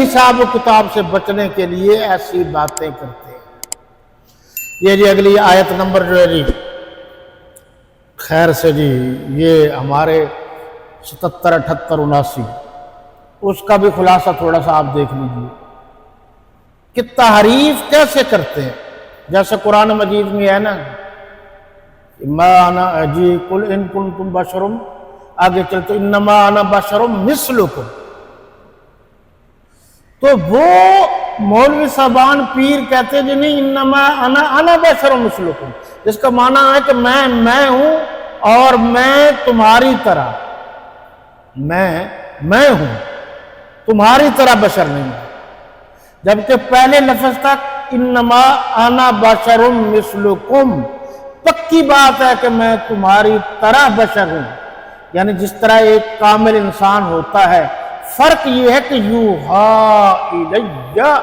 حساب و کتاب سے بچنے کے لیے ایسی باتیں کرتے ہیں۔ یہ جی اگلی آیت نمبر جو ہے جی خیر سے جی یہ ہمارے 77 78 79 اس کا بھی خلاصہ تھوڑا سا آپ دیکھ لیجیے کہ تحریف کیسے کرتے ہیں۔ جیسے قرآن مجید میں ہے نا ما انا جی قل ان کنتم بشر، آگے چلتے انما انا بشر مثلکم، تو وہ مولوی صاحبان پیر کہتے ہیں جی نہیں انما انا بشر مثلکم، جس کا معنی ہے کہ میں ہوں اور میں تمہاری طرح، میں ہوں تمہاری طرح بشر نہیں ہوں، جبکہ پہلے لفظ تک انما انا بشر مثلکم، پکی بات ہے کہ میں تمہاری طرح بشر ہوں، یعنی جس طرح ایک کامل انسان ہوتا ہے، فرق یہ ہے کہ یوحا الیہ،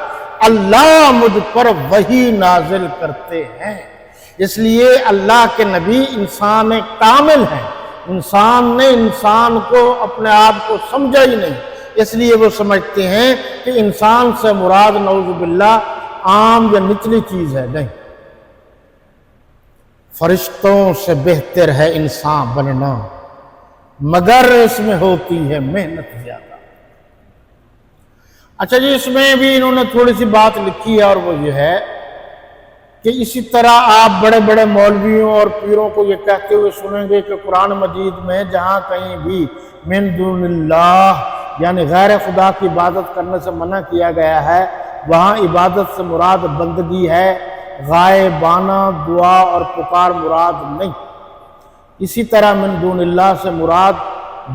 اللہ مجھ پر وحی نازل کرتے ہیں، اس لیے اللہ کے نبی انسان کامل ہیں، انسان نے انسان کو اپنے آپ کو سمجھا ہی نہیں، اس لیے وہ سمجھتے ہیں کہ انسان سے مراد نعوذ باللہ عام یا نچلی چیز ہے، نہیں، فرشتوں سے بہتر ہے انسان بننا، مگر اس میں ہوتی ہے محنت زیادہ۔ اچھا جی اس میں بھی انہوں نے تھوڑی سی بات لکھی ہے، اور وہ یہ ہے کہ اسی طرح آپ بڑے بڑے مولویوں اور پیروں کو یہ کہتے ہوئے سنیں گے کہ قرآن مجید میں جہاں کہیں بھی من دون اللہ یعنی غیر خدا کی عبادت کرنے سے منع کیا گیا ہے، وہاں عبادت سے مراد بندگی ہے، غائبانہ دعا اور پکار مراد نہیں۔ اسی طرح من دون اللہ سے مراد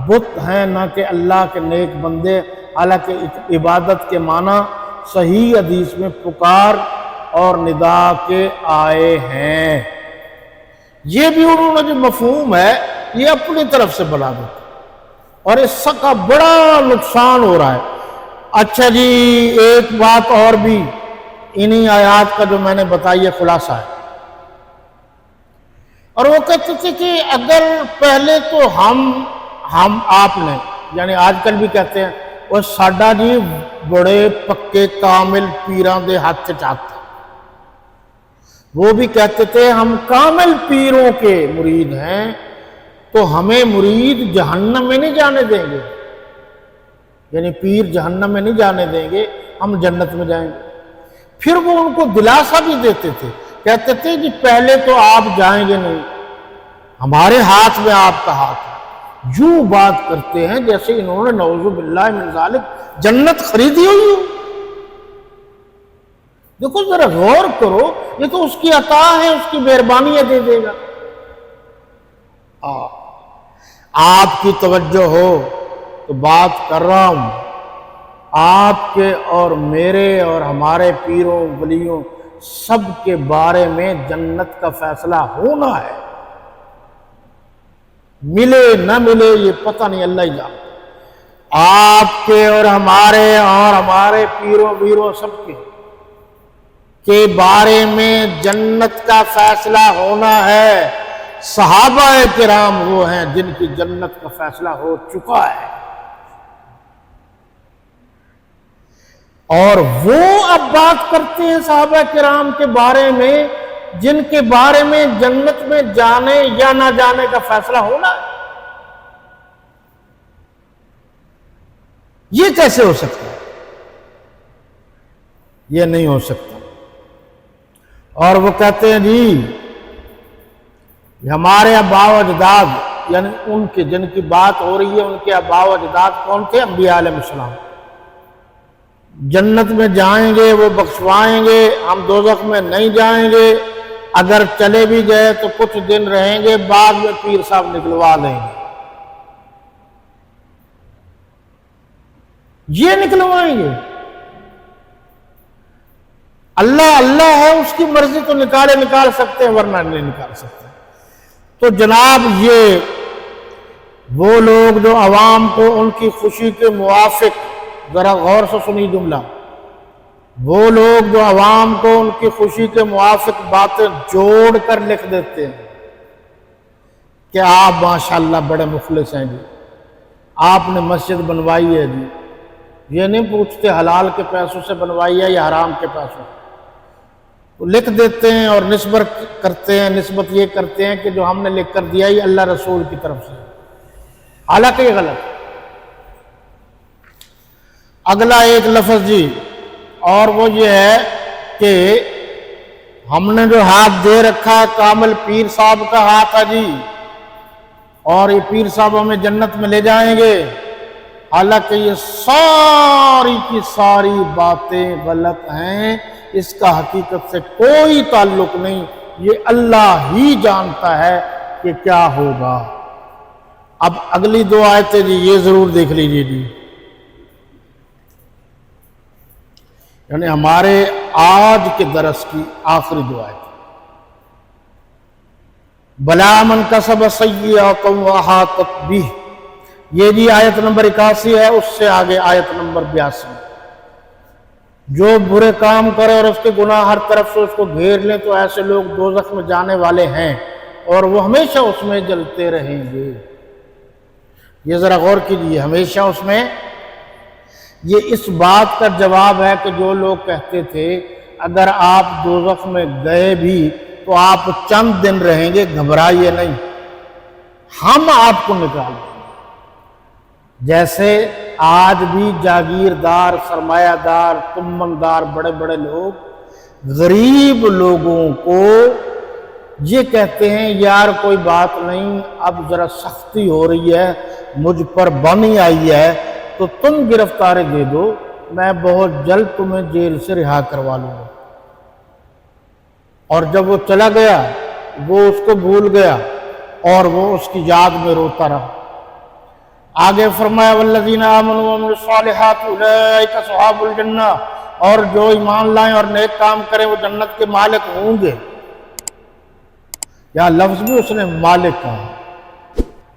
بت ہیں، نہ کہ اللہ کے نیک بندے، حالانکہ عبادت کے معنی صحیح حدیث میں پکار اور ندا کے آئے ہیں۔ یہ بھی انہوں نے جو مفہوم ہے یہ اپنی طرف سے بنا دیتے اور اس کا بڑا نقصان ہو رہا ہے۔ اچھا جی ایک بات اور بھی انہی آیات کا جو میں نے بتائی ہے خلاصہ ہے، اور وہ کہتے تھے کہ اگر پہلے تو ہم آپ نے یعنی آج کل بھی کہتے ہیں وہ ساڈا جی بڑے پکے کامل پیران دے ہاتھ چاہتے، وہ بھی کہتے تھے ہم کامل پیروں کے مرید ہیں تو ہمیں مرید جہنم میں نہیں جانے دیں گے، یعنی پیر جہنم میں نہیں جانے دیں گے، ہم جنت میں جائیں گے۔ پھر وہ ان کو دلاسا بھی دیتے تھے، کہتے تھے کہ پہلے تو آپ جائیں گے نہیں، ہمارے ہاتھ میں آپ کا ہاتھ ہے۔ یوں بات کرتے ہیں جیسے انہوں نے نعوذ باللہ من ذالک جنت خریدی ہوئی ہو۔ دیکھو ذرا غور کرو، یہ تو اس کی عطا ہے، اس کی مہربانی ہے، دے دے گا۔ آپ کی توجہ ہو تو بات کر رہا ہوں، آپ کے اور میرے اور ہمارے پیروں ولیوں سب کے بارے میں جنت کا فیصلہ ہونا ہے، ملے نہ ملے یہ پتہ نہیں، اللہ ہی جانتا۔ آپ کے اور ہمارے پیروں ویروں سب کے بارے میں جنت کا فیصلہ ہونا ہے۔ صحابہ کرام وہ ہیں جن کی جنت کا فیصلہ ہو چکا ہے، اور وہ اب بات کرتے ہیں صحابہ کرام کے بارے میں جن کے بارے میں جنت میں جانے یا نہ جانے کا فیصلہ ہونا ہے۔ یہ کیسے ہو سکتا ہے؟ یہ نہیں ہو سکتا۔ اور وہ کہتے ہیں جی ہمارے آباء و اجداد یعنی ان کے جن کی بات ہو رہی ہے ان کے آباء و اجداد کون تھے؟ انبیاء علیہ السلام، جنت میں جائیں گے، وہ بخشوائیں گے، ہم دوزخ میں نہیں جائیں گے، اگر چلے بھی گئے تو کچھ دن رہیں گے، بعد میں پیر صاحب نکلوا لیں گے۔ یہ نکلوائیں گے؟ اللہ ہے، اس کی مرضی تو نکال سکتے ہیں، ورنہ نہیں نکال سکتے۔ تو جناب یہ وہ لوگ جو عوام کو ان کی خوشی کے موافق، ذرا غور سے سنی جملہ، وہ لوگ جو عوام کو ان کی خوشی کے موافق باتیں جوڑ کر لکھ دیتے ہیں کہ آپ ماشاءاللہ بڑے مخلص ہیں جی، آپ نے مسجد بنوائی ہے جی، یہ نہیں پوچھتے حلال کے پیسوں سے بنوائی ہے یا حرام کے پیسوں سے، تو لکھ دیتے ہیں اور نسبت یہ کرتے ہیں کہ جو ہم نے لکھ کر دیا یہ اللہ رسول کی طرف سے، حالانکہ یہ غلط۔ اگلا ایک لفظ جی، اور وہ یہ ہے کہ ہم نے جو ہاتھ دے رکھا کامل پیر صاحب کا ہاتھ ہے جی، اور یہ پیر صاحب ہمیں جنت میں لے جائیں گے، حالانکہ یہ ساری کی ساری باتیں غلط ہیں، اس کا حقیقت سے کوئی تعلق نہیں، یہ اللہ ہی جانتا ہے کہ کیا ہوگا۔ اب اگلی دو آیتیں جی یہ ضرور دیکھ لیجیے جی، یعنی ہمارے آج کے درس کی آخری دو آیتیں۔ بلا من کسب سیئۃ واحاطت بہ، یہ جی آیت نمبر 81 ہے، اس سے آگے آیت نمبر 82۔ جو برے کام کرے اور اس کے گناہ ہر طرف سے اس کو گھیر لیں تو ایسے لوگ دوزخ میں جانے والے ہیں اور وہ ہمیشہ اس میں جلتے رہیں گے۔ یہ ذرا غور کیجیے، ہمیشہ اس میں، یہ اس بات کا جواب ہے کہ جو لوگ کہتے تھے اگر آپ دوزخ میں گئے بھی تو آپ چند دن رہیں گے، گھبرائیے نہیں، ہم آپ کو نکال دیں گے۔ جیسے آج بھی جاگیردار، سرمایہ دار، تمندار بڑے بڑے لوگ غریب لوگوں کو یہ کہتے ہیں یار کوئی بات نہیں، اب ذرا سختی ہو رہی ہے، مجھ پر بانی آئی ہے تو تم گرفتاری دے دو، میں بہت جلد تمہیں جیل سے رہا کروا لوں گا۔ اور جب وہ چلا گیا وہ اس کو بھول گیا اور وہ اس کی یاد میں روتا رہا۔ آگے فرمایا والذین آمنوا وعملوا الصالحات اولئک اصحاب الجنہ، اور جو ایمان لائیں اور نیک کام کریں وہ جنت کے مالک ہوں گے۔ یا لفظ بھی اس نے مالک کہا،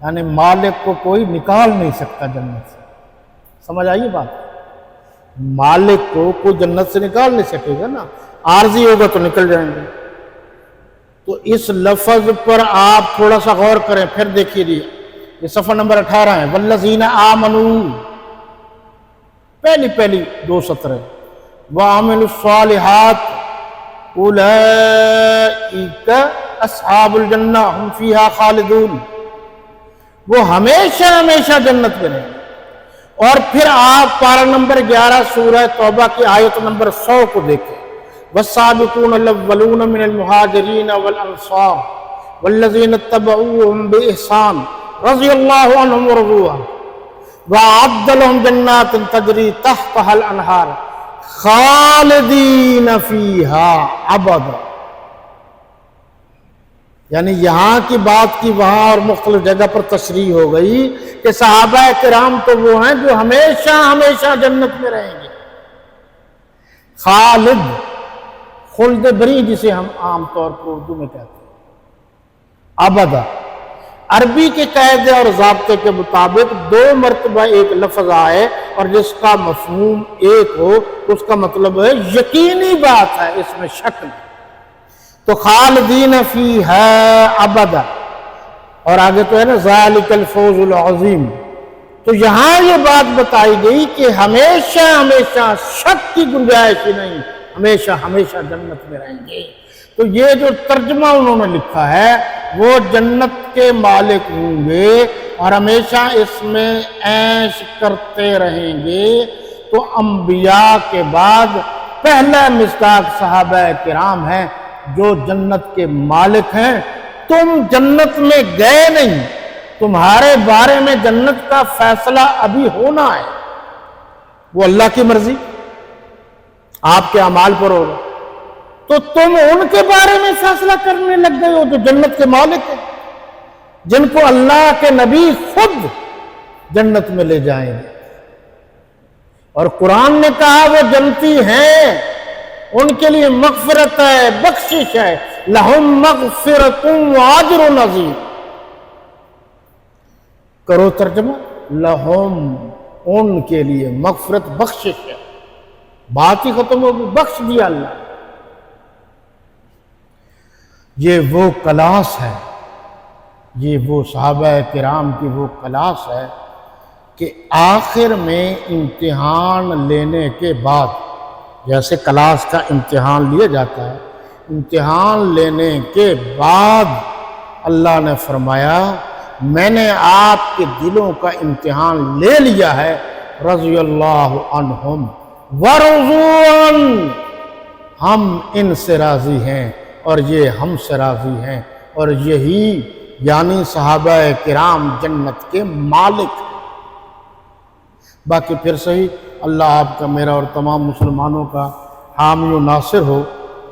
یعنی مالک کو کوئی نکال نہیں سکتا جنت سے، سمجھ آئیے بات؟ مالک کو کوئی جنت سے نکال نہیں سکے گا نا، عارضی ہوگا تو نکل جائیں گے۔ تو اس لفظ پر آپ تھوڑا سا غور کریں، پھر دیکھیے جی یہ صفحہ نمبر 18 ہے، والذین آمنوا، پہلی دو سطریں، وعملوا الصالحات اولئک اصحاب الجنہ ہم فیہا خالدون، وہ ہمیشہ ہمیشہ جنت میں رہیں گے۔ اور پھر آپ پارہ نمبر 11 سورہ توبہ کی آیت نمبر 100 کو دیکھیں، والسابقون الاولون من المہاجرین والانصار والذین اتبعوهم بإحسان رضی اللہ عنہم ورضوا عنہ وأعد لهم جنات تجری تحتها الانہار خالدین فیہا ابدا۔ یعنی یہاں کی بات کی وہاں اور مختلف جگہ پر تشریح ہو گئی کہ صحابہ کرام تو وہ ہیں جو ہمیشہ ہمیشہ جنت میں رہیں گے۔ خالد، خلد بری جسے ہم عام طور پر اردو میں کہتے ہیں، ابدا عربی کے قاعدے اور ضابطے کے مطابق 2 مرتبہ ایک لفظ آئے اور جس کا مفہوم ایک ہو اس کا مطلب ہے یقینی بات ہے، اس میں شک نہیں۔ تو خالدین فیہا ابدا، اور آگے تو ہے نا ذالک الفوز العظیم، تو یہاں یہ بات بتائی گئی کہ ہمیشہ ہمیشہ شک کی گنجائش ہی نہیں، ہمیشہ ہمیشہ جنت میں رہیں گے۔ تو یہ جو ترجمہ انہوں نے لکھا ہے وہ جنت کے مالک ہوں گے اور ہمیشہ اس میں عیش کرتے رہیں گے۔ تو انبیاء کے بعد پہلا مصداق صحابہ کرام ہیں جو جنت کے مالک ہیں۔ تم جنت میں گئے نہیں، تمہارے بارے میں جنت کا فیصلہ ابھی ہونا ہے، وہ اللہ کی مرضی آپ کے اعمال پر ہوگا۔ تو تم ان کے بارے میں فیصلہ کرنے لگ گئے ہو جو جنت کے مالک ہیں، جن کو اللہ کے نبی خود جنت میں لے جائیں گے۔ اور قرآن نے کہا وہ جنتی ہیں، ان کے لیے مغفرت ہے، بخشش ہے، لہم مغفرت واجر عظیم۔ کرو ترجمہ، لہم، ان کے لیے مغفرت، بخشش ہے، بات ہی ختم ہوگی، بخش دیا اللہ۔ یہ وہ کلاس ہے، یہ وہ صحابہ کرام کی وہ کلاس ہے کہ آخر میں امتحان لینے کے بعد، جیسے کلاس کا امتحان لیا جاتا ہے، امتحان لینے کے بعد اللہ نے فرمایا میں نے آپ کے دلوں کا امتحان لے لیا ہے، رضی اللہ عنہم ورضوا عنہ، ہم ان سے راضی ہیں اور یہ ہم سے راضی ہیں، اور یہی یعنی صحابہ کرام جنت کے مالک۔ باقی پھر صحیح اللہ آپ کا، میرا اور تمام مسلمانوں کا حامی و ناصر ہو۔